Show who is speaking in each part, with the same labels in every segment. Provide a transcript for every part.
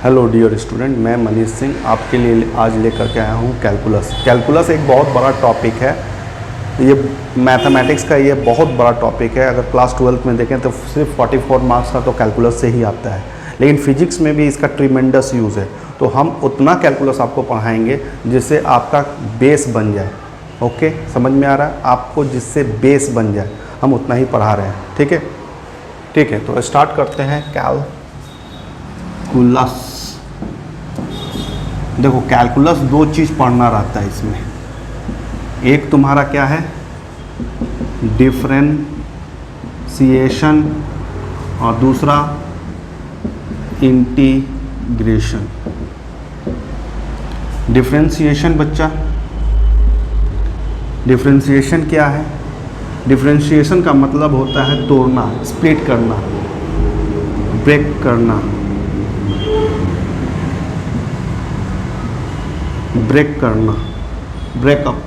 Speaker 1: Hello dear student, मैं मनीष सिंह आपके लिए आज लेकर के आया हूँ कैलकुलस। कैलकुलस एक बहुत बड़ा टॉपिक है। ये मैथमेटिक्स का ये बहुत बड़ा टॉपिक है। अगर क्लास 12th में देखें तो सिर्फ 44 मार्क्स का तो कैलकुलस से ही आता है, लेकिन फिजिक्स में भी इसका ट्रिमेंडस यूज़ है। तो हम उतना कैलकुलस आपको पढ़ाएंगे जिससे आपका बेस बन जाए। ओके, समझ में आ रहा है आपको? जिससे बेस बन जाए हम उतना ही पढ़ा रहे हैं। ठीक है, ठीक है। तो स्टार्ट करते हैं कैलकुलस। देखो, कैलकुलस दो चीज़ पढ़ना रहता है इसमें। एक तुम्हारा क्या है, डिफरेंशिएशन, और दूसरा इंटीग्रेशन। डिफरेंशिएशन बच्चा, डिफरेंशिएशन क्या है? डिफरेंशिएशन का मतलब होता है तोड़ना, स्प्लिट करना, ब्रेक करना, ब्रेक करना, ब्रेकअप।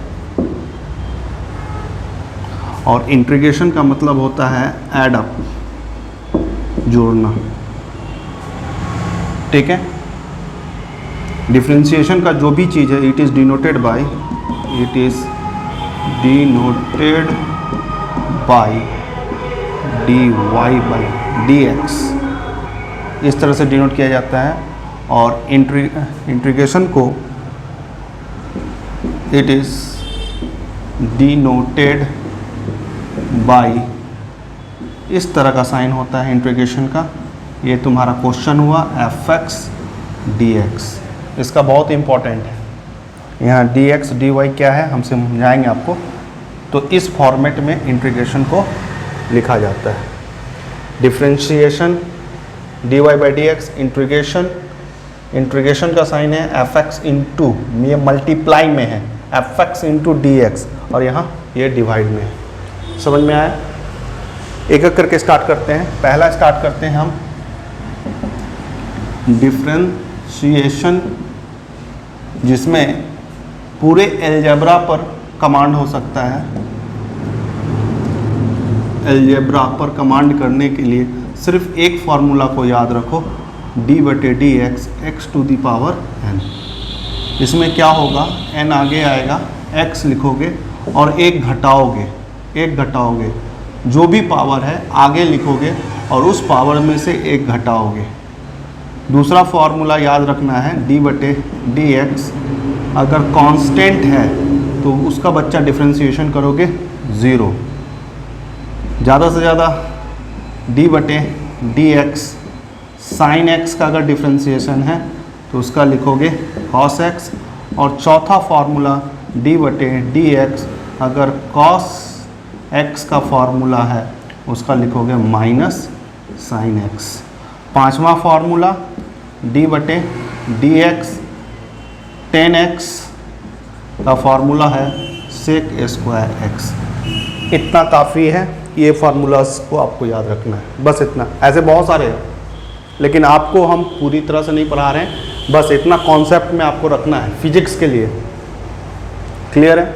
Speaker 1: और इंटीग्रेशन का मतलब होता है ऐड अप, जोड़ना। ठीक है। डिफरेंशिएशन का जो भी चीज़ है, it is denoted by dy by dx, इस तरह से डिनोट किया जाता है। और इंटीग्रेशन को इट इज़ डिनोटेड बाय, इस तरह का साइन होता है इंटीग्रेशन का। ये तुम्हारा क्वेश्चन हुआ fx dx, इसका बहुत इंपॉर्टेंट है। यहाँ dx dy क्या है हम समझाएंगे आपको। तो इस फॉर्मेट में इंटीग्रेशन को लिखा जाता है। Differentiation dy by dx, integration का साइन है fx इंटू, ये मल्टीप्लाई में है, fx इंटू dx, और यहाँ ये डिवाइड में है। समझ में आया? एक एक करके स्टार्ट करते हैं। पहला स्टार्ट करते हैं हम डिफरेंशिएशन, जिसमें पूरे अलजेब्रा पर कमांड हो सकता है। अलजेब्रा पर कमांड करने के लिए सिर्फ एक फार्मूला को याद रखो, d/dx x to the power n। इसमें क्या होगा, n आगे आएगा, x लिखोगे और एक घटाओगे, जो भी पावर है आगे लिखोगे और उस पावर में से एक घटाओगे। दूसरा फार्मूला याद रखना है, d/dx अगर कांस्टेंट है तो उसका बच्चा डिफरेंशिएशन करोगे 0। ज़्यादा से ज़्यादा d/dx साइन x का अगर डिफरेंशिएशन है तो उसका लिखोगे cos x। और चौथा फार्मूला d/dx अगर cos x का फार्मूला है उसका लिखोगे माइनस साइन x। पांचवा फार्मूला d/dx tan x का फार्मूला है sec स्क्वायर x। इतना काफ़ी है, ये फार्मूलास को आपको याद रखना है, बस इतना। ऐसे बहुत सारे हैं लेकिन आपको हम पूरी तरह से नहीं पढ़ा रहे हैं, बस इतना कॉन्सेप्ट में आपको रखना है फिजिक्स के लिए। क्लियर है?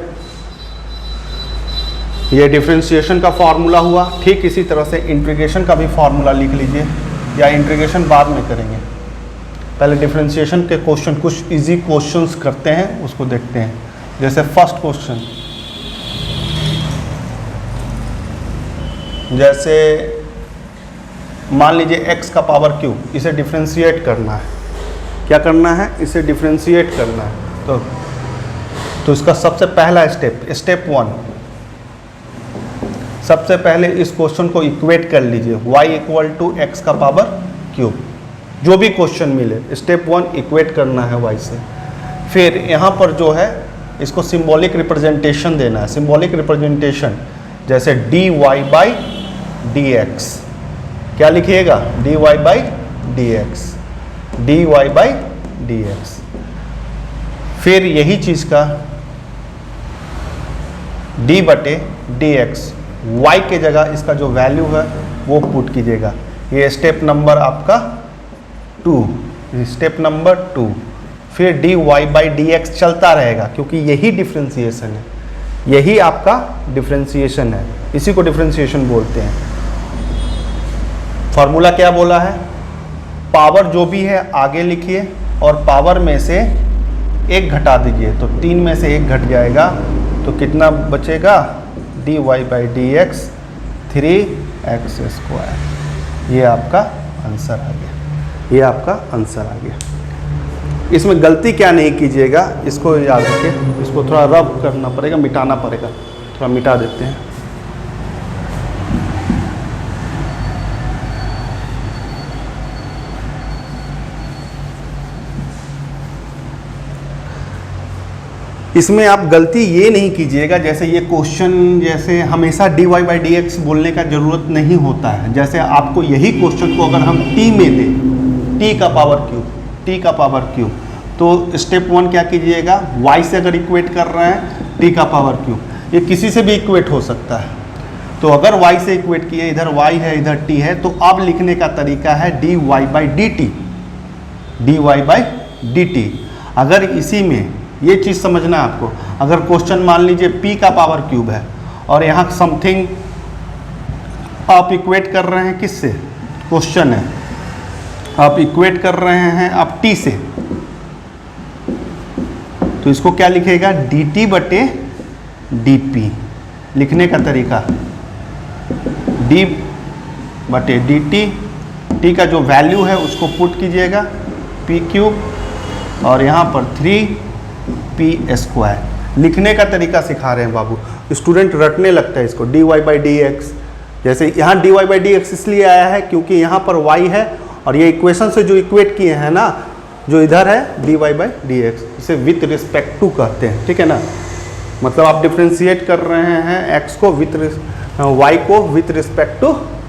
Speaker 1: ये डिफरेंशिएशन का फार्मूला हुआ। ठीक इसी तरह से इंटीग्रेशन का भी फार्मूला लिख लीजिए, या इंटीग्रेशन बाद में करेंगे। पहले डिफरेंशिएशन के क्वेश्चन, कुछ इजी क्वेश्चंस करते हैं, उसको देखते हैं। जैसे फर्स्ट क्वेश्चन, जैसे मान लीजिए x का पावर क्यूब, इसे डिफरेंशिएट करना है। क्या करना है? इसे डिफरेंशिएट करना है। तो इसका सबसे पहला स्टेप 1, सबसे पहले इस क्वेश्चन को इक्वेट कर लीजिए, y = x का पावर क्यूब। जो भी क्वेश्चन मिले, स्टेप 1 इक्वेट करना है y से। फिर यहाँ पर जो है इसको सिंबॉलिक रिप्रेजेंटेशन देना है। सिंबॉलिक रिप्रेजेंटेशन जैसे dy by dx, क्या लिखिएगा? dy by dx। फिर यही चीज़ का d/dx, y के जगह इसका जो वैल्यू है वो पुट कीजिएगा। ये स्टेप नंबर आपका 2, स्टेप नंबर 2। फिर dy by dx चलता रहेगा, क्योंकि यही डिफरेंशिएशन है, यही आपका डिफरेंशिएशन है, इसी को डिफरेंशिएशन बोलते हैं। फॉर्मूला क्या बोला है? पावर जो भी है आगे लिखिए और पावर में से 1 घटा दीजिए, तो 3 में से 1 घट जाएगा, तो कितना बचेगा, dy by D x 3x²। ये आपका आंसर आ गया, ये आपका आंसर आ गया। इसमें गलती क्या नहीं कीजिएगा, इसको याद रखिए, इसको थोड़ा रब करना पड़ेगा, मिटाना पड़ेगा, थोड़ा मिटा देते हैं। इसमें आप गलती ये नहीं कीजिएगा, जैसे ये क्वेश्चन, जैसे हमेशा dy बाई डी एक्स बोलने का ज़रूरत नहीं होता है। जैसे आपको यही क्वेश्चन को अगर हम t में दें, t का पावर क्यूब, तो स्टेप 1 क्या कीजिएगा, y से अगर इक्वेट कर रहे हैं t का पावर क्यूब, ये किसी से भी इक्वेट हो सकता है। तो अगर y से इक्वेट किए, इधर y है इधर t है, तो अब लिखने का तरीका है dy by D T, dy by D T. अगर इसी में ये चीज़ समझना है आपको, अगर क्वेश्चन मान लीजिए p का पावर क्यूब है और यहाँ समथिंग आप इक्वेट कर रहे हैं, किससे, क्वेश्चन है आप इक्वेट कर रहे हैं आप t से, तो इसको क्या लिखेगा, dt बटे dp। लिखने का तरीका d बटे dt, t का जो वैल्यू है उसको पुट कीजिएगा p क्यूब और यहाँ पर 3p²। लिखने का तरीका सिखा रहे हैं बाबू, स्टूडेंट रटने लगता है इसको, dy बाई डी एक्स। जैसे यहाँ dy बाई डी एक्स इसलिए आया है क्योंकि यहाँ पर y है और ये इक्वेशन से जो इक्वेट किए हैं ना, जो इधर है dy बाई डी एक्स, इसे विथ रिस्पेक्ट टू कहते हैं, ठीक है ना। मतलब आप डिफ्रेंशिएट कर रहे हैं x को y को विथ रिस्पेक्ट टू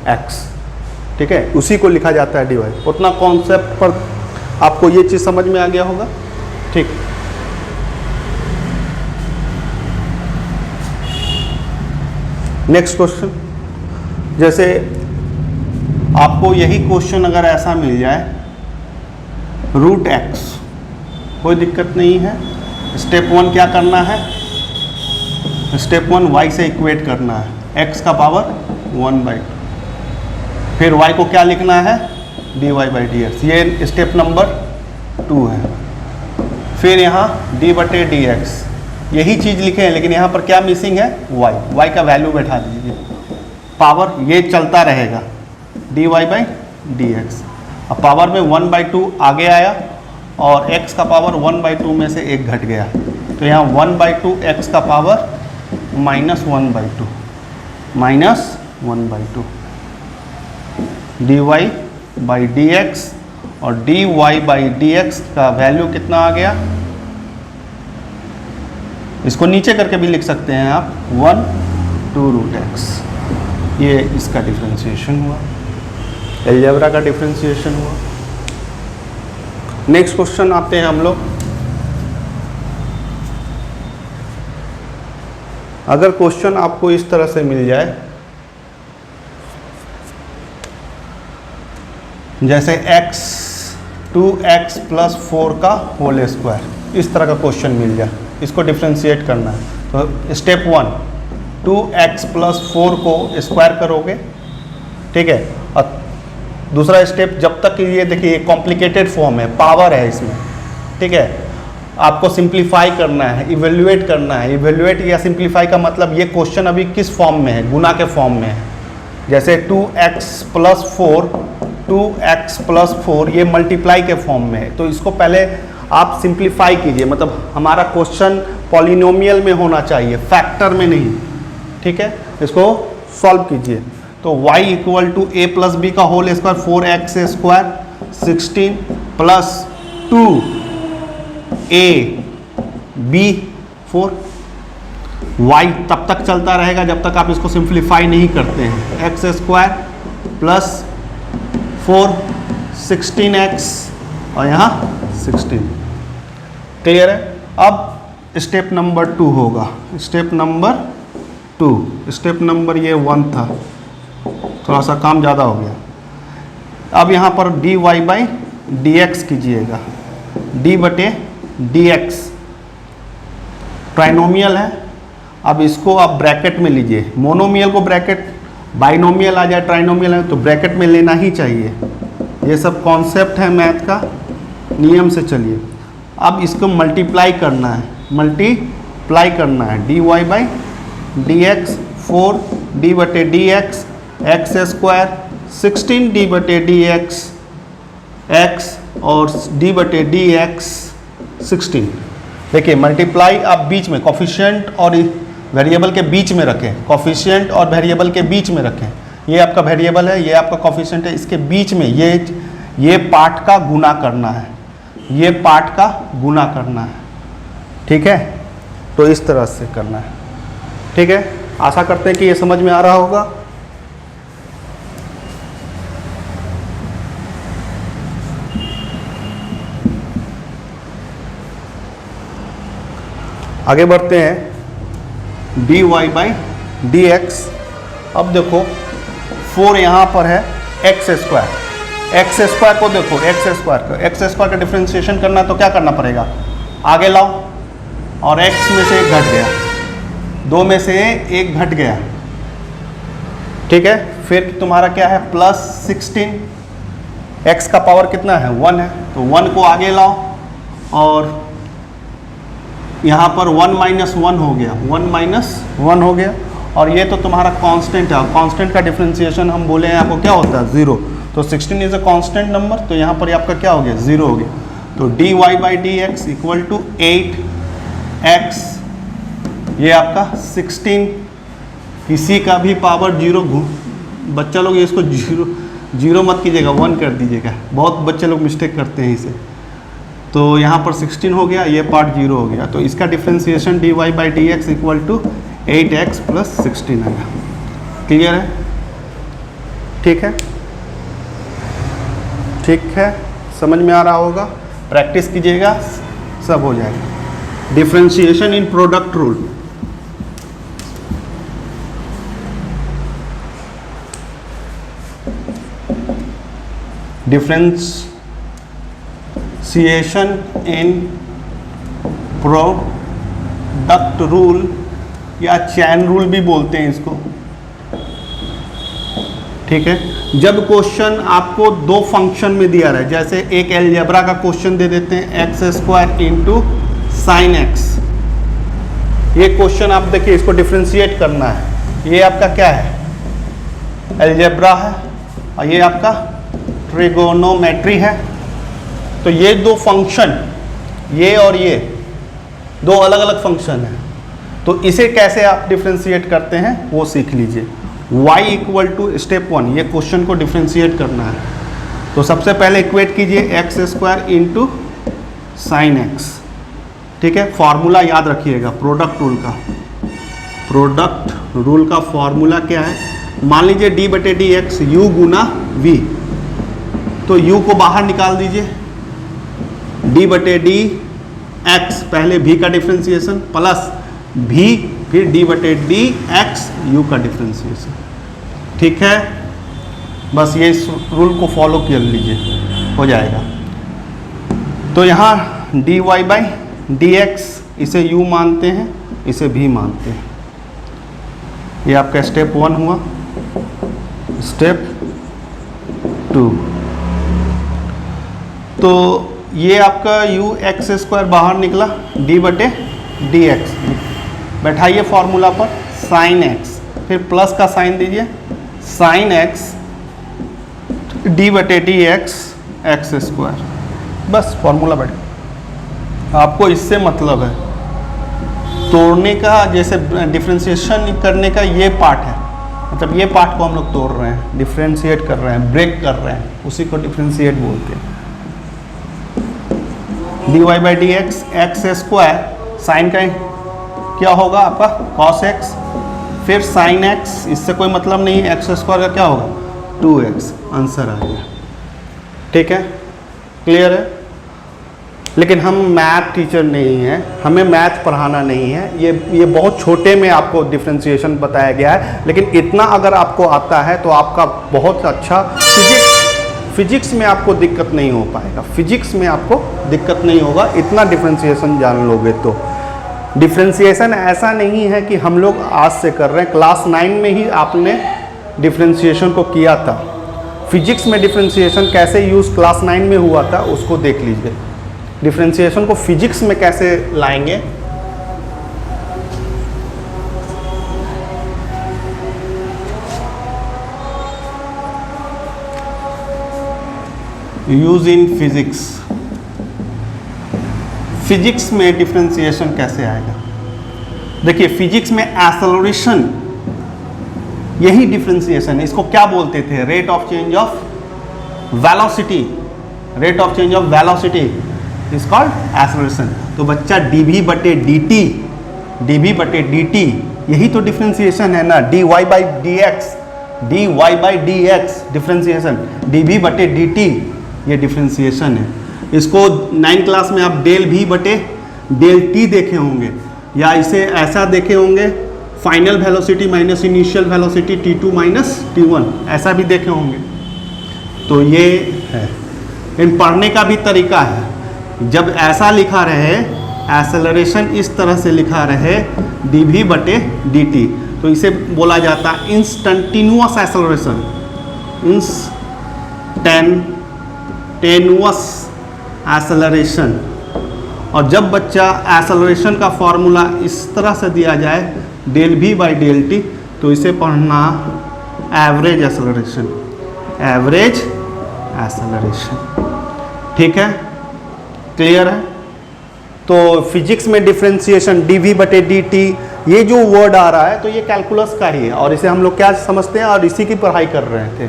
Speaker 1: x, ठीक है, उसी को लिखा जाता है dy। उतना कॉन्सेप्ट पर आपको ये चीज़ समझ में आ गया होगा, ठीक। नेक्स्ट क्वेश्चन, जैसे आपको यही क्वेश्चन अगर ऐसा मिल जाए, √x, कोई दिक्कत नहीं है। स्टेप 1 क्या करना है, स्टेप 1 y से इक्वेट करना है, x का पावर 1/2, फिर y को क्या लिखना है, dy बाई डी एक्स, ये स्टेप नंबर 2 है। फिर यहाँ d बटे डी एक्स, यही चीज़ लिखे हैं, लेकिन यहाँ पर क्या मिसिंग है, y का वैल्यू बैठा दीजिए, पावर ये चलता रहेगा dy बाई डी एक्स। अब पावर में 1/2 आगे आया और x का पावर 1/2 में से 1 घट गया, तो यहाँ 1/2 x का power -1/2 dy by D x, और dy बाई डी एक्स का वैल्यू कितना आ गया, इसको नीचे करके भी लिख सकते हैं आप, 1/2√x। ये इसका डिफरेंशिएशन हुआ, अलजेब्रा का डिफरेंशिएशन हुआ। नेक्स्ट क्वेश्चन आते हैं हम लोग। अगर क्वेश्चन आपको इस तरह से मिल जाए, जैसे 2x + 4 का होल स्क्वायर, इस तरह का क्वेश्चन मिल जाए, इसको डिफ्रेंशिएट करना है, तो स्टेप 1 2x + 4 को स्क्वायर करोगे, ठीक है। और दूसरा स्टेप, जब तक ये देखिए कॉम्प्लिकेटेड फॉर्म है, पावर है इसमें, ठीक है, आपको सिंप्लीफाई करना है, इवेल्युएट करना है। इवेल्युएट या सिंप्लीफाई का मतलब ये क्वेश्चन अभी किस फॉर्म में है, गुना के फॉर्म में है। जैसे 2x + 4 ये मल्टीप्लाई के फॉर्म में है, तो इसको पहले आप सिंप्लीफाई कीजिए, मतलब हमारा क्वेश्चन पॉलिनोमियल में होना चाहिए, फैक्टर में नहीं, ठीक है। इसको सॉल्व कीजिए, तो y = a + b का whole square 4x² 16 + 2ab 4। y तब तक चलता रहेगा जब तक आप इसको सिंप्लीफाई नहीं करते हैं, x² + 4 16x और यहाँ 16, क्लियर है। अब स्टेप नंबर 2 होगा, स्टेप नंबर 2, स्टेप नंबर ये 1 था, थोड़ा सा काम ज़्यादा हो गया। अब यहाँ पर dy बाई डी एक्स कीजिएगा, d बटे डी एक्स ट्राइनोमियल है। अब इसको आप ब्रैकेट में लीजिए, मोनोमियल को ब्रैकेट, बाइनोमियल आ जाए ट्राइनोमियल है तो ब्रैकेट में लेना ही चाहिए, ये सब कॉन्सेप्ट है मैथ का, नियम से चलिए। अब इसको मल्टीप्लाई करना है, मल्टीप्लाई करना है। dy by D x 4 d बटे D x x square 16 d बटे डी एक्स एक्स और डी बटे डी एक्स 16। देखिए मल्टीप्लाई आप बीच में कोफिशिएंट और वेरिएबल के बीच में रखें, कोफिशिएंट और वेरिएबल के बीच में रखें। ये आपका वेरिएबल है, ये आपका कोफिशिएंट है, इसके बीच में ये पार्ट का गुना करना है, ये पार्ट का गुना करना है। ठीक है, तो इस तरह से करना है। ठीक है, आशा करते हैं कि ये समझ में आ रहा होगा। आगे बढ़ते हैं। dy बाई डी एक्स, अब देखो 4 यहाँ पर है एक्स स्क्वायर को देखो, एक्स स्क्वायर का डिफ्रेंशिएशन करना तो क्या करना पड़ेगा, आगे लाओ और x में से एक घट गया, 2 में से एक घट गया। ठीक है, फिर तुम्हारा क्या है प्लस 16, x का पावर कितना है 1 है, तो 1 को आगे लाओ और यहाँ पर 1 माइनस 1 हो गया, 1 माइनस 1 हो गया। और ये तो तुम्हारा कांस्टेंट है, कांस्टेंट का डिफरेंशिएशन हम बोले हैं आपको क्या होता है 0, तो 16 इज अ कांस्टेंट नंबर, तो यहाँ पर आपका क्या हो गया 0 हो गया। तो dy by D X equal to 8x, ये आपका 16, इसी का भी पावर 0 बच्चा लोग ये इसको 0 मत कीजिएगा, 1 कर दीजिएगा, बहुत बच्चे लोग मिस्टेक करते हैं इसे। तो यहाँ पर 16 हो गया, ये पार्ट 0 हो गया, तो इसका differentiation dy by D X equal to 8x plus 16 आएगा। क्लियर है? ठीक है, ठीक है, समझ में आ रहा होगा, प्रैक्टिस कीजिएगा सब हो जाएगा। Differentiation in product rule. Differentiation in product rule या चैन रूल भी बोलते हैं इसको। ठीक है, जब क्वेश्चन आपको 2 फंक्शन में दिया रहा है, जैसे एक अलजेब्रा का क्वेश्चन दे देते हैं x square into sine x, ये क्वेश्चन आप देखिए इसको डिफ्रेंशिएट करना है। ये आपका क्या है अलजेब्रा है और ये आपका ट्रिगोनोमेट्री है। तो ये 2 फंक्शन, ये और ये 2 अलग अलग फंक्शन हैं, तो इसे कैसे आप डिफ्रेंशिएट करते हैं वो सीख लीजिए। y इक्वल टू स्टेप 1, ये क्वेश्चन को डिफ्रेंशिएट करना है। तो सबसे पहले इक्वेट कीजिए X square into sine X. ठीक है, फॉर्मूला याद रखिएगा प्रोडक्ट रूल का। प्रोडक्ट रूल का फॉर्मूला क्या है, मान लीजिए डी बटे डी एक्स यू गुना वी, तो u को बाहर निकाल दीजिए, d बटे डी एक्स पहले v का डिफ्रेंशिएशन प्लस v फिर d बटे डी एक्स u का डिफ्रेंशिएशन। ठीक है, बस ये इस रूल को फॉलो कर लीजिए, हो जाएगा। तो यहाँ dy बाई डी एक्स, इसे u मानते हैं, इसे v मानते हैं। ये आपका स्टेप 1 हुआ। स्टेप 2, तो ये आपका u एक्स स्क्वायर बाहर निकला, d बटे डी एक्स, बैठाइए फॉर्मूला पर साइन एक्स, फिर प्लस का साइन दीजिए, साइन एक्स d बटे डी एक्स एक्स स्क्वायर, बस फॉर्मूला बैठ। आपको इससे मतलब है तोड़ने का, जैसे डिफ्रेंशिएशन करने का ये पार्ट है, मतलब ये पार्ट को हम लोग तोड़ रहे हैं, डिफ्रेंशिएट कर रहे हैं, ब्रेक कर रहे हैं, उसी को डिफ्रेंशिएट बोलते हैं। dy by D x x square, sine का क्या होगा आपका cos x, फिर sin x, इससे कोई मतलब नहीं है, एक्स स्क्वायर का क्या होगा 2x, आंसर आ गया। ठीक है, क्लियर है? लेकिन हम मैथ टीचर नहीं हैं, हमें मैथ पढ़ाना नहीं है, ये बहुत छोटे में आपको डिफ्रेंशिएशन बताया गया है, लेकिन इतना अगर आपको आता है तो आपका बहुत अच्छा फिजिक्स में आपको दिक्कत नहीं हो पाएगा, फिजिक्स में आपको दिक्कत नहीं होगा, इतना डिफ्रेंशिएशन जान लोगे तो। डिफ्रेंशिएशन ऐसा नहीं है कि हम लोग आज से कर रहे हैं, क्लास 9 में ही आपने डिफ्रेंशिएशन को किया था, फिजिक्स में डिफरेंशिएशन कैसे यूज़ क्लास 9 में हुआ था उसको देख लीजिए। डिफरेंशिएशन को फिजिक्स में कैसे लाएंगे, यूज इन फिजिक्स। फिजिक्स में डिफरेंशिएशन कैसे आएगा? देखिए फिजिक्स में एक्सेलरेशन यही डिफरेंशिएशन है। इसको क्या बोलते थे? Rate of change of velocity. Rate of change of velocity is called acceleration. तो बच्चा dv बटे dt यही तो डिफरेंशिएशन है ना। dy by D x differentiation, dv बटे dt ये डिफरेंशिएशन है। इसको 9 क्लास में आप डेल v बटे डेल t देखे होंगे, या इसे ऐसा देखे होंगे final velocity minus initial velocity t2 minus t1, ऐसा भी देखे होंगे। तो ये है, इन पढ़ने का भी तरीका है। जब ऐसा लिखा रहे एक्सेलरेशन इस तरह से लिखा रहे dv बटे dt, तो इसे बोला जाता है इंस्टंटेनियस एक्सेलरेशन, इंस्टैंटेनियस एक्सेलरेशन। और जब बच्चा एक्सेलरेशन का फॉर्मूला इस तरह से दिया जाए del v by del T, तो इसे पढ़ना एवरेज एक्सेलरेशन, एवरेज एक्सेलरेशन। ठीक है, क्लियर है? तो फिजिक्स में डिफरेंशिएशन dv बटे dt, ये जो वर्ड आ रहा है तो ये कैलकुलस का ही है, और इसे हम लोग क्या समझते हैं और इसी की पढ़ाई कर रहे थे।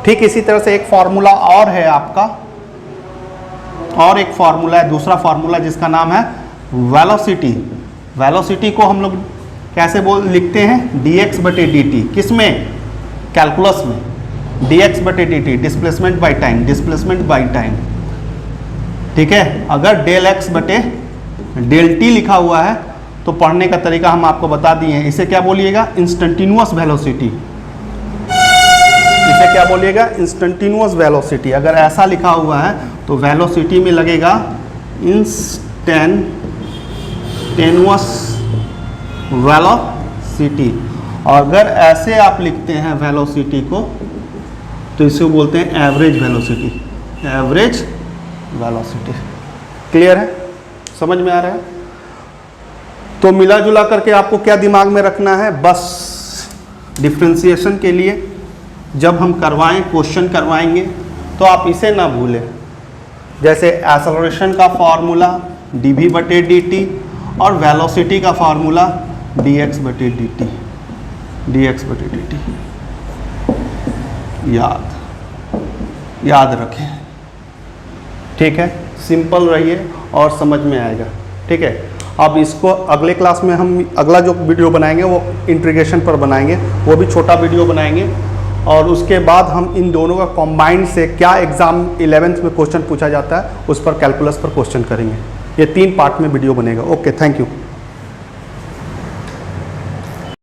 Speaker 1: ठीक इसी तरह से एक फॉर्मूला और है आपका, और एक फॉर्मूला है, दूसरा फॉर्मूला जिसका नाम है वेलोसिटी। वेलोसिटी को हम लोग कैसे लिखते हैं? dx बटे dt। किस में? कैलकुलस में। dx बटे dt displacement by time, displacement by time. ठीक है, अगर डेल x बटे डेल t लिखा हुआ है तो पढ़ने का तरीका हम आपको बता दिए हैं। इसे क्या बोलिएगा? Instantaneous velocity. इसे क्या बोलिएगा? Instantaneous velocity. अगर ऐसा लिखा हुआ है तो वेलोसिटी में लगेगा इंस्टैंटेनियस वेलोसिटी। और अगर ऐसे आप लिखते हैं वेलोसिटी को तो इसे बोलते हैं average velocity, average velocity. Clear है? समझ में आ रहा है? तो मिला जुला करके आपको क्या दिमाग में रखना है? बस डिफरेंशिएशन के लिए जब हम करवाएं, क्वेश्चन करवाएंगे तो आप इसे ना भूलें। जैसे एक्सेलरेशन का फॉर्मूला dv बटे dt और वेलोसिटी का फॉर्मूला dx बटे dt, dx बटे dt। याद रखें। ठीक है, सिंपल रहिए और समझ में आएगा। ठीक है, अब इसको अगले क्लास में हम अगला जो वीडियो बनाएंगे वो इंटीग्रेशन पर बनाएंगे, वो भी छोटा वीडियो बनाएंगे। और उसके बाद हम इन दोनों का कॉम्बाइंड से क्या एग्ज़ाम 11th में क्वेश्चन पूछा जाता है उस पर कैलकुलस पर क्वेश्चन करेंगे। ये 3 पार्ट में वीडियो बनेगा। Okay, thank you.